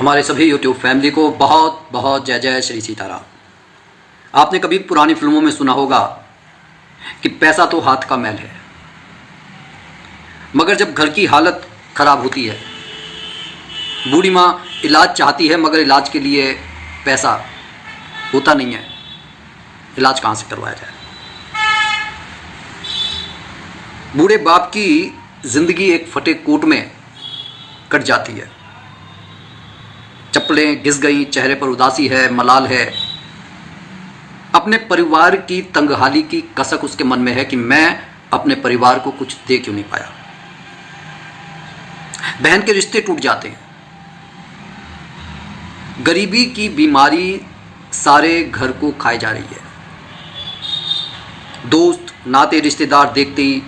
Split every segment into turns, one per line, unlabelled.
हमारे सभी YouTube family को बहुत बहुत जय जय श्री सीताराम। आपने कभी पुरानी फिल्मों में सुना होगा कि पैसा तो हाथ का मैल है, मगर जब घर की हालत खराब होती है, बूढ़ी माँ इलाज चाहती है मगर इलाज के लिए पैसा होता नहीं है, इलाज कहाँ से करवाया जाए। बूढ़े बाप की जिंदगी एक फटे कोट में कट जाती है, चप्पलें घिस गई, चेहरे पर उदासी है, मलाल है। अपने परिवार की तंगहाली की कसक उसके मन में है कि मैं अपने परिवार को कुछ दे क्यों नहीं पाया। बहन के रिश्ते टूट जाते हैं, गरीबी की बीमारी सारे घर को खाई जा रही है। दोस्त नाते रिश्तेदार देखते ही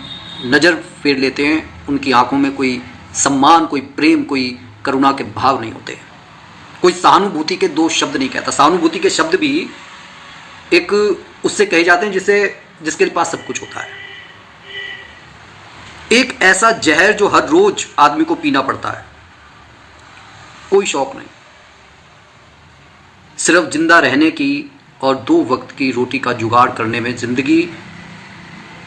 नज़र फेर लेते हैं, उनकी आंखों में कोई सम्मान, कोई प्रेम, कोई करुणा के भाव नहीं होते। कोई सहानुभूति के दो शब्द नहीं कहता। सहानुभूति के शब्द भी एक उससे कहे जाते हैं जिसके पास सब कुछ होता है। एक ऐसा जहर जो हर रोज आदमी को पीना पड़ता है, कोई शौक नहीं, सिर्फ जिंदा रहने की और 2 वक्त की रोटी का जुगाड़ करने में जिंदगी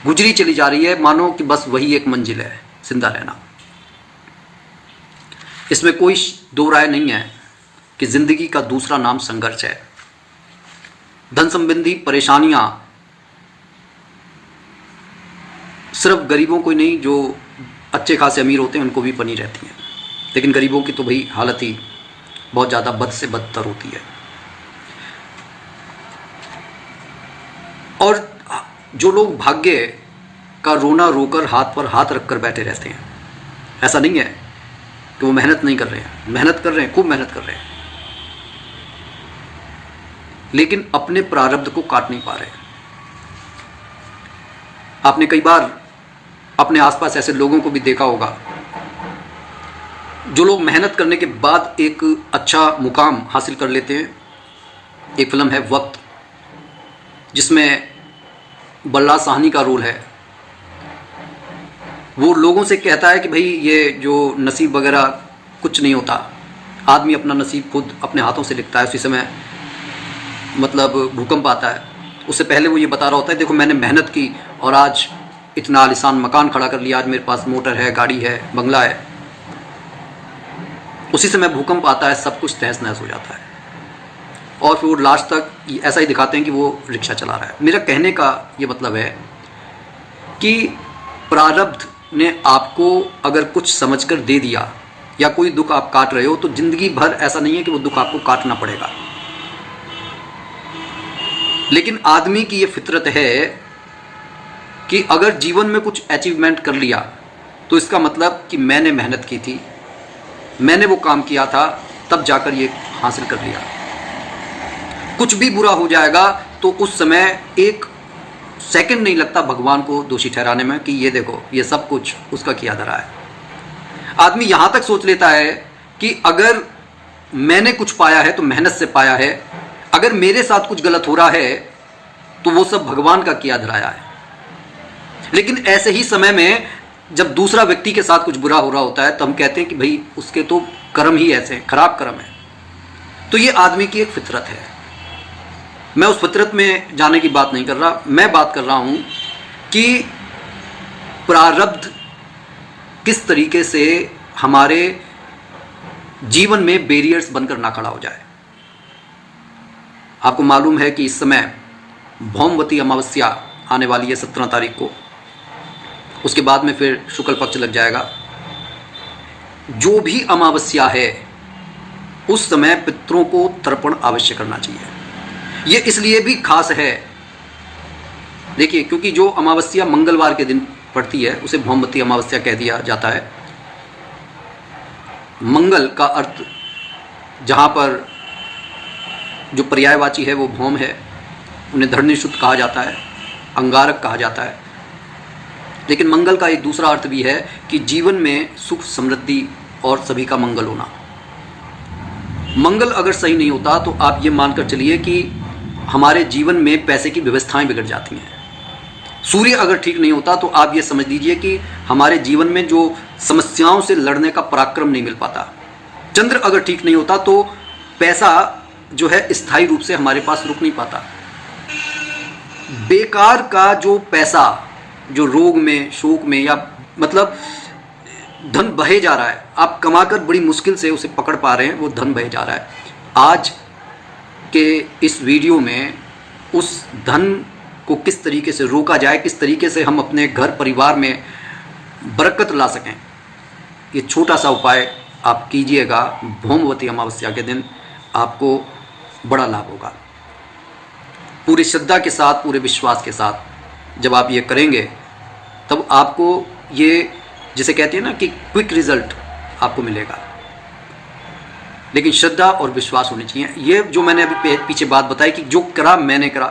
गुजरी चली जा रही है, मानो कि बस वही एक मंजिल है, जिंदा रहना। इसमें कोई दो राय नहीं है कि जिंदगी का दूसरा नाम संघर्ष है। धन संबंधी परेशानियां सिर्फ गरीबों को ही नहीं, जो अच्छे खासे अमीर होते हैं उनको भी बनी रहती हैं, लेकिन गरीबों की तो भाई हालत ही बहुत ज़्यादा बद से बदतर होती है। और जो लोग भाग्य का रोना रोकर हाथ पर हाथ रखकर बैठे रहते हैं, ऐसा नहीं है कि वो मेहनत नहीं कर रहे हैं, मेहनत कर रहे हैं, खूब मेहनत कर रहे हैं, लेकिन अपने प्रारब्ध को काट नहीं पा रहे। आपने कई बार अपने आसपास ऐसे लोगों को भी देखा होगा जो लोग मेहनत करने के बाद एक अच्छा मुकाम हासिल कर लेते हैं। एक फिल्म है वक्त, जिसमें बल्ला साहनी का रोल है। वो लोगों से कहता है कि भाई ये जो नसीब वगैरह कुछ नहीं होता, आदमी अपना नसीब खुद अपने हाथों से लिखता है। उसी समय मतलब भूकंप आता है, उससे पहले वो ये बता रहा होता है, देखो मैंने मेहनत की और आज इतना आलीशान मकान खड़ा कर लिया, आज मेरे पास मोटर है, गाड़ी है, बंगला है। उसी समय भूकंप आता है, सब कुछ तहस नहस हो जाता है, और फिर वो लास्ट तक ऐसा ही दिखाते हैं कि वो रिक्शा चला रहा है। मेरा कहने का ये मतलब है कि प्रारब्ध ने आपको अगर कुछ समझकर दे दिया, या कोई दुख आप काट रहे हो, तो जिंदगी भर ऐसा नहीं है कि वो दुख आपको काटना पड़ेगा। लेकिन आदमी की ये फितरत है कि अगर जीवन में कुछ अचीवमेंट कर लिया तो इसका मतलब कि मैंने मेहनत की थी, मैंने वो काम किया था, तब जाकर ये हासिल कर लिया। कुछ भी बुरा हो जाएगा तो उस समय एक सेकंड नहीं लगता भगवान को दोषी ठहराने में कि ये देखो ये सब कुछ उसका किया धरा है। आदमी यहां तक सोच लेता है कि अगर मैंने कुछ पाया है तो मेहनत से पाया है, अगर मेरे साथ कुछ गलत हो रहा है तो वो सब भगवान का किया धराया है। लेकिन ऐसे ही समय में जब दूसरा व्यक्ति के साथ कुछ बुरा हो रहा होता है तो हम कहते हैं कि भाई उसके तो कर्म ही ऐसे हैं, खराब कर्म है। तो ये आदमी की एक फितरत है। मैं उस फितरत में जाने की बात नहीं कर रहा, मैं बात कर रहा हूं कि प्रारब्ध किस तरीके से हमारे जीवन में बैरियर्स बनकर ना खड़ा हो जाए। आपको मालूम है कि इस समय भौमवती अमावस्या आने वाली है 17 तारीख को, उसके बाद में फिर शुक्ल पक्ष लग जाएगा। जो भी अमावस्या है उस समय पितरों को तर्पण अवश्य करना चाहिए। ये इसलिए भी खास है, देखिए, क्योंकि जो अमावस्या मंगलवार के दिन पड़ती है उसे भौमवती अमावस्या कह दिया जाता है। मंगल का अर्थ जहाँ पर जो पर्यायवाची है वो भौम है, उन्हें धरणीसुत कहा जाता है, अंगारक कहा जाता है। लेकिन मंगल का एक दूसरा अर्थ भी है कि जीवन में सुख समृद्धि और सभी का मंगल होना। मंगल अगर सही नहीं होता तो आप ये मानकर चलिए कि हमारे जीवन में पैसे की व्यवस्थाएं बिगड़ जाती हैं। सूर्य अगर ठीक नहीं होता तो आप ये समझ लीजिए कि हमारे जीवन में जो समस्याओं से लड़ने का पराक्रम नहीं मिल पाता। चंद्र अगर ठीक नहीं होता तो पैसा जो है स्थायी रूप से हमारे पास रुक नहीं पाता। बेकार का जो पैसा जो रोग में, शोक में, या मतलब धन बहे जा रहा है, आप कमाकर बड़ी मुश्किल से उसे पकड़ पा रहे हैं, वो धन बहे जा रहा है। आज के इस वीडियो में उस धन को किस तरीके से रोका जाए, किस तरीके से हम अपने घर परिवार में बरकत ला सकें, ये छोटा सा उपाय आप कीजिएगा। भौमवती अमावस्या के दिन आपको बड़ा लाभ होगा। पूरी श्रद्धा के साथ, पूरे विश्वास के साथ जब आप ये करेंगे तब आपको ये, जिसे कहते हैं ना कि क्विक रिजल्ट आपको मिलेगा। लेकिन श्रद्धा और विश्वास होनी चाहिए। ये जो मैंने अभी पीछे बात बताई कि जो करा मैंने करा,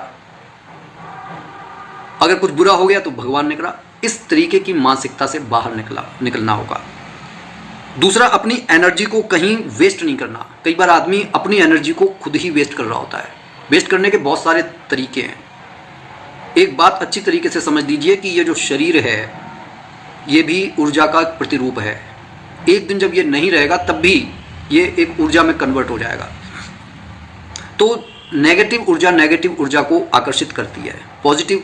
अगर कुछ बुरा हो गया तो भगवान ने करा, इस तरीके की मानसिकता से बाहर निकलना होगा। दूसरा, अपनी एनर्जी को कहीं वेस्ट नहीं करना। कई बार आदमी अपनी एनर्जी को खुद ही वेस्ट कर रहा होता है। वेस्ट करने के बहुत सारे तरीके हैं। एक बात अच्छी तरीके से समझ लीजिए कि ये जो शरीर है ये भी ऊर्जा का प्रतिरूप है। एक दिन जब ये नहीं रहेगा तब भी ये एक ऊर्जा में कन्वर्ट हो जाएगा। तो नेगेटिव ऊर्जा को आकर्षित करती है, पॉजिटिव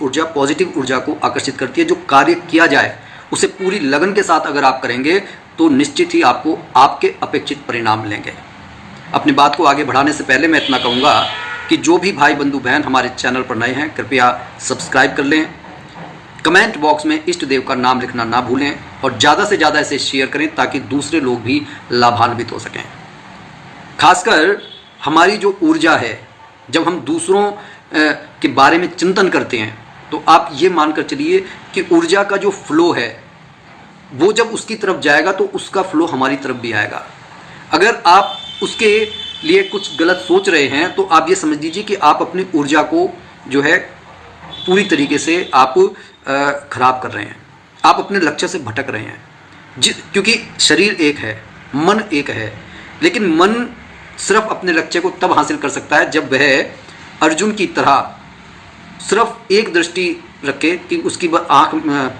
ऊर्जा को आकर्षित करती है। जो कार्य किया जाए उसे पूरी लगन के साथ अगर आप करेंगे तो निश्चित ही आपको आपके अपेक्षित परिणाम मिलेंगे। अपनी बात को आगे बढ़ाने से पहले मैं इतना कहूँगा कि जो भी भाई बंधु बहन हमारे चैनल पर नए हैं कृपया सब्सक्राइब कर लें। कमेंट बॉक्स में इष्ट देव का नाम लिखना ना भूलें और ज़्यादा से ज़्यादा इसे शेयर करें ताकि दूसरे लोग भी लाभान्वित हो सकें। खासकर हमारी जो ऊर्जा है, जब हम दूसरों के बारे में चिंतन करते हैं तो आप ये मानकर चलिए कि ऊर्जा का जो फ्लो है वो जब उसकी तरफ जाएगा तो उसका फ्लो हमारी तरफ भी आएगा। अगर आप उसके लिए कुछ गलत सोच रहे हैं तो आप ये समझ लीजिए कि आप अपनी ऊर्जा को जो है पूरी तरीके से आप खराब कर रहे हैं, आप अपने लक्ष्य से भटक रहे हैं। क्योंकि शरीर एक है, मन एक है, लेकिन मन सिर्फ अपने लक्ष्य को तब हासिल कर सकता है जब वह अर्जुन की तरह सिर्फ एक दृष्टि रखे कि उसकी आँख,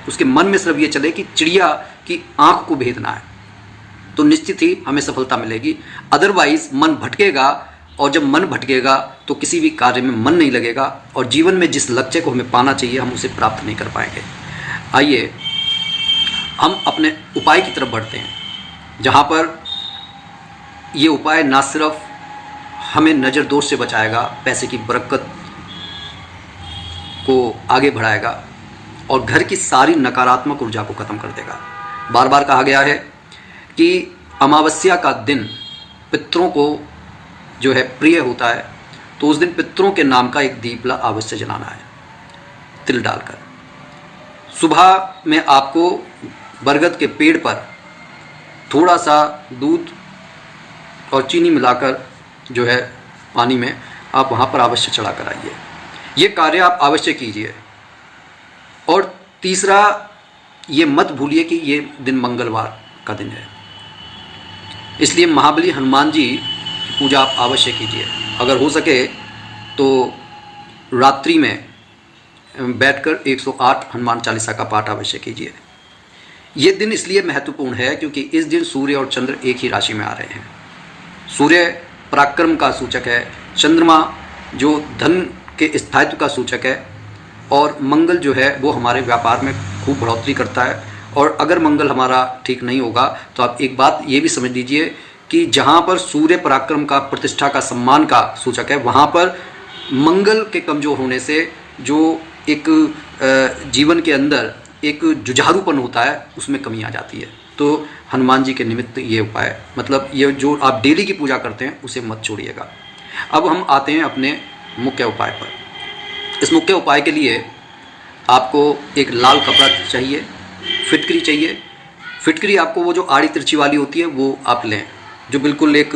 उसके मन में सिर्फ ये चले कि चिड़िया की आँख को भेदना है, तो निश्चित ही हमें सफलता मिलेगी। अदरवाइज मन भटकेगा, और जब मन भटकेगा तो किसी भी कार्य में मन नहीं लगेगा और जीवन में जिस लक्ष्य को हमें पाना चाहिए हम उसे प्राप्त नहीं कर पाएंगे। आइए हम अपने उपाय की तरफ बढ़ते हैं, जहाँ पर ये उपाय ना सिर्फ हमें नज़र दोष से बचाएगा, पैसे की बरकत को आगे बढ़ाएगा और घर की सारी नकारात्मक ऊर्जा को ख़त्म कर देगा। बार बार कहा गया है कि अमावस्या का दिन पितरों को जो है प्रिय होता है, तो उस दिन पितरों के नाम का एक दीपला अवश्य जलाना है तिल डालकर। सुबह में आपको बरगद के पेड़ पर थोड़ा सा दूध और चीनी मिलाकर जो है पानी में आप वहाँ पर अवश्य चढ़ा कर आइए। ये कार्य आप अवश्य कीजिए। और तीसरा, ये मत भूलिए कि ये दिन मंगलवार का दिन है, इसलिए महाबली हनुमान जी की पूजा आप अवश्य कीजिए। अगर हो सके तो रात्रि में बैठकर 108 हनुमान चालीसा का पाठ अवश्य कीजिए। ये दिन इसलिए महत्वपूर्ण है क्योंकि इस दिन सूर्य और चंद्र एक ही राशि में आ रहे हैं। सूर्य पराक्रम का सूचक है, चंद्रमा जो धन के स्थायित्व का सूचक है, और मंगल जो है वो हमारे व्यापार में खूब बढ़ोतरी करता है। और अगर मंगल हमारा ठीक नहीं होगा तो आप एक बात ये भी समझ लीजिए कि जहाँ पर सूर्य पराक्रम का, प्रतिष्ठा का, सम्मान का सूचक है, वहाँ पर मंगल के कमज़ोर होने से जो एक जीवन के अंदर एक जुझारूपन होता है उसमें कमी आ जाती है। तो हनुमान जी के निमित्त ये उपाय, मतलब ये जो आप डेली की पूजा करते हैं उसे मत छोड़िएगा। अब हम आते हैं अपने मुख्य उपाय पर। इस मुख्य उपाय के लिए आपको एक लाल कपड़ा चाहिए, फिटकरी चाहिए। फिटकरी आपको वो जो आड़ी तिरछी वाली होती है वो आप लें, जो बिल्कुल एक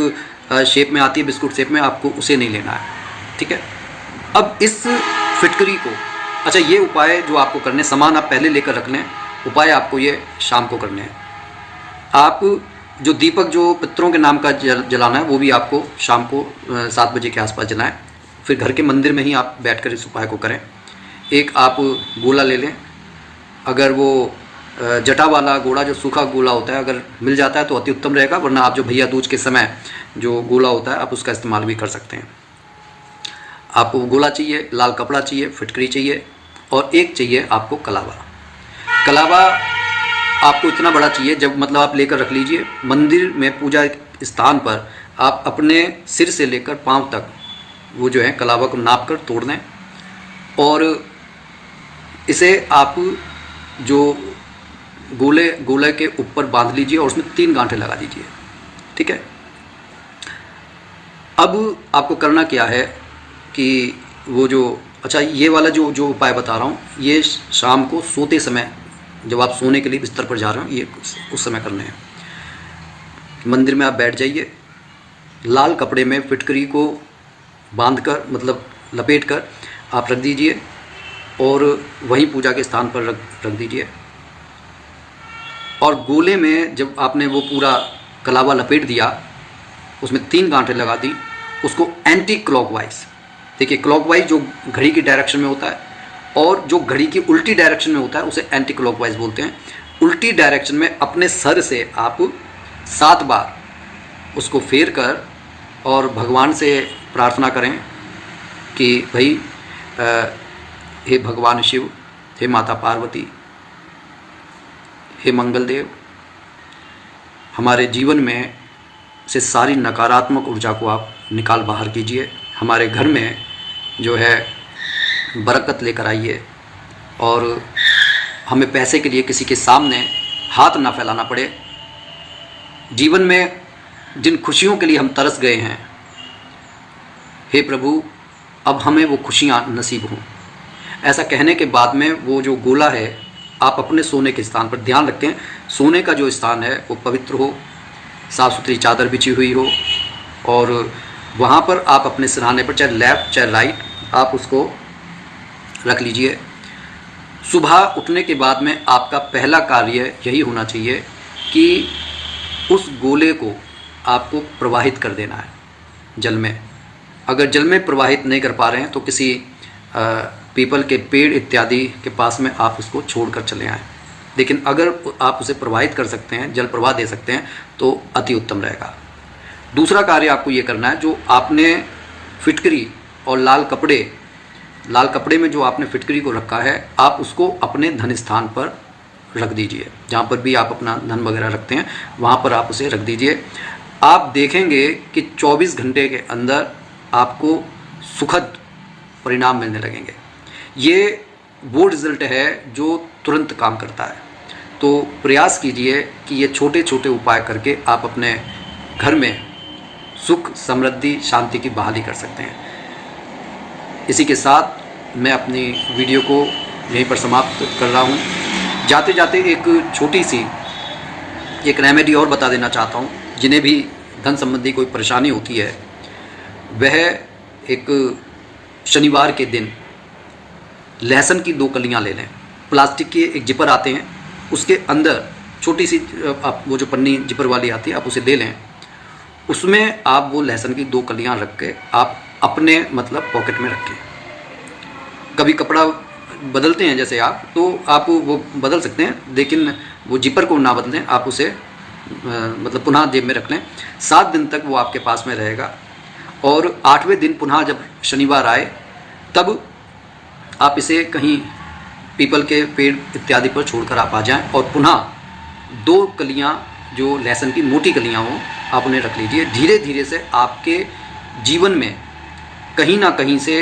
शेप में आती है, बिस्कुट शेप में, आपको उसे नहीं लेना है, ठीक है। अब इस फिटकरी को, अच्छा ये उपाय जो आपको करने, सामान आप पहले लेकर रख लें, उपाय आपको ये शाम को करने हैं। आप जो दीपक जो पितरों के नाम का जलाना है वो भी आपको शाम को 7 बजे के आसपास जलाएं। फिर घर के मंदिर में ही आप बैठकर इस उपाय को करें। एक आप गोला ले लें, अगर वो जटा वाला गोला, जो सूखा गोला होता है, अगर मिल जाता है तो अति उत्तम रहेगा, वरना आप जो भैया दूज के समय जो गोला होता है आप उसका इस्तेमाल भी कर सकते हैं। आपको गोला चाहिए, लाल कपड़ा चाहिए, फिटकरी चाहिए और एक चाहिए आपको कलावा। कलावा आपको इतना बड़ा चाहिए, जब मतलब आप लेकर रख लीजिए मंदिर में पूजा स्थान पर, आप अपने सिर से लेकर पांव तक वो जो है कलावा को नाप कर तोड़ दें और इसे आप जो गोले के ऊपर बांध लीजिए और उसमें 3 गांठें लगा दीजिए। ठीक है। अब आपको करना क्या है कि वो जो अच्छा ये वाला जो उपाय बता रहा हूँ, ये शाम को सोते समय, जब आप सोने के लिए बिस्तर पर जा रहे हो, ये उस समय करने हैं। मंदिर में आप बैठ जाइए, लाल कपड़े में फिटकरी को बांध कर, मतलब लपेट कर आप रख दीजिए और वहीं पूजा के स्थान पर रख दीजिए। और गोले में जब आपने वो पूरा कलावा लपेट दिया, उसमें 3 गांठें लगा दी, उसको एंटी क्लॉकवाइज, देखिए क्लॉकवाइज जो घड़ी की डायरेक्शन में होता है और जो घड़ी की उल्टी डायरेक्शन में होता है उसे एंटी क्लॉकवाइज बोलते हैं। उल्टी डायरेक्शन में अपने सर से आप 7 बार उसको फेर कर और भगवान से प्रार्थना करें कि भाई हे भगवान शिव, हे माता पार्वती, हे मंगल देव, हमारे जीवन में से सारी नकारात्मक ऊर्जा को आप निकाल बाहर कीजिए, हमारे घर में जो है बरकत लेकर आइए और हमें पैसे के लिए किसी के सामने हाथ ना फैलाना पड़े। जीवन में जिन खुशियों के लिए हम तरस गए हैं, हे प्रभु अब हमें वो खुशियाँ नसीब हों। ऐसा कहने के बाद में वो जो गोला है आप अपने सोने के स्थान पर, ध्यान रखें सोने का जो स्थान है वो पवित्र हो, साफ़ सुथरी चादर बिछी हुई हो और वहाँ पर आप अपने सिरहाने पर, चाहे लेफ़्ट चाहे राइट, आप उसको रख लीजिए। सुबह उठने के बाद में आपका पहला कार्य यही होना चाहिए कि उस गोले को आपको प्रवाहित कर देना है जल में। अगर जल में प्रवाहित नहीं कर पा रहे हैं तो किसी पीपल के पेड़ इत्यादि के पास में आप उसको छोड़कर चले आएँ। लेकिन अगर आप उसे प्रवाहित कर सकते हैं, जल प्रवाह दे सकते हैं, तो अति उत्तम रहेगा। दूसरा कार्य आपको ये करना है, जो आपने फिटकरी और लाल कपड़े में जो आपने फिटकरी को रखा है, आप उसको अपने धन स्थान पर रख दीजिए। जहाँ पर भी आप अपना धन वगैरह रखते हैं वहाँ पर आप उसे रख दीजिए। आप देखेंगे कि 24 घंटे के अंदर आपको सुखद परिणाम मिलने लगेंगे। ये वो रिज़ल्ट है जो तुरंत काम करता है। तो प्रयास कीजिए कि ये छोटे छोटे उपाय करके आप अपने घर में सुख, समृद्धि, शांति की बहाली कर सकते हैं। इसी के साथ मैं अपनी वीडियो को यहीं पर समाप्त कर रहा हूँ। जाते जाते एक छोटी सी एक रेमेडी और बता देना चाहता हूँ। जिन्हें भी धन संबंधी कोई परेशानी होती है, वह एक शनिवार के दिन लहसुन की 2 कलियाँ ले लें। प्लास्टिक के एक जिपर आते हैं, उसके अंदर छोटी सी आप वो जो पन्नी जिपर वाली आती है आप उसे ले लें। उसमें आप वो लहसुन की 2 कलियाँ रख के आप अपने मतलब पॉकेट में रखें। कभी कपड़ा बदलते हैं जैसे आप, तो आप वो बदल सकते हैं, लेकिन वो जिपर को ना बदलें, आप उसे मतलब पुनः जेब में रख लें। 7 दिन तक वो आपके पास में रहेगा और 8वें दिन पुनः जब शनिवार आए तब आप इसे कहीं पीपल के पेड़ इत्यादि पर छोड़कर आप आ जाएं और पुनः 2 कलियां जो लहसुन की मोटी कलियां हों आप उन्हें रख लीजिए। धीरे धीरे से आपके जीवन में कहीं ना कहीं से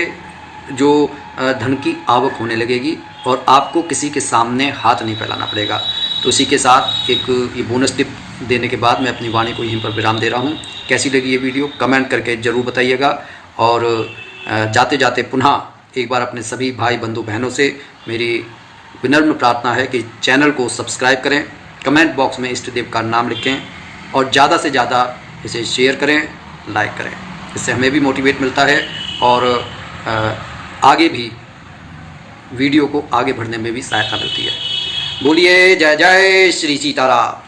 जो धन की आवक होने लगेगी और आपको किसी के सामने हाथ नहीं फैलाना पड़ेगा। तो इसी के साथ एक ये बोनस टिप देने के बाद मैं अपनी वाणी को यहीं पर विराम दे रहा हूँ। कैसी लगी ये वीडियो कमेंट करके ज़रूर बताइएगा और जाते जाते पुनः एक बार अपने सभी भाई बंधु बहनों से मेरी विनम्र प्रार्थना है कि चैनल को सब्सक्राइब करें, कमेंट बॉक्स में इष्ट देव का नाम लिखें और ज़्यादा से ज़्यादा इसे शेयर करें, लाइक करें। इससे हमें भी मोटिवेट मिलता है और आगे भी वीडियो को आगे बढ़ने में भी सहायता मिलती है। बोलिए जय जय श्री सीताराम।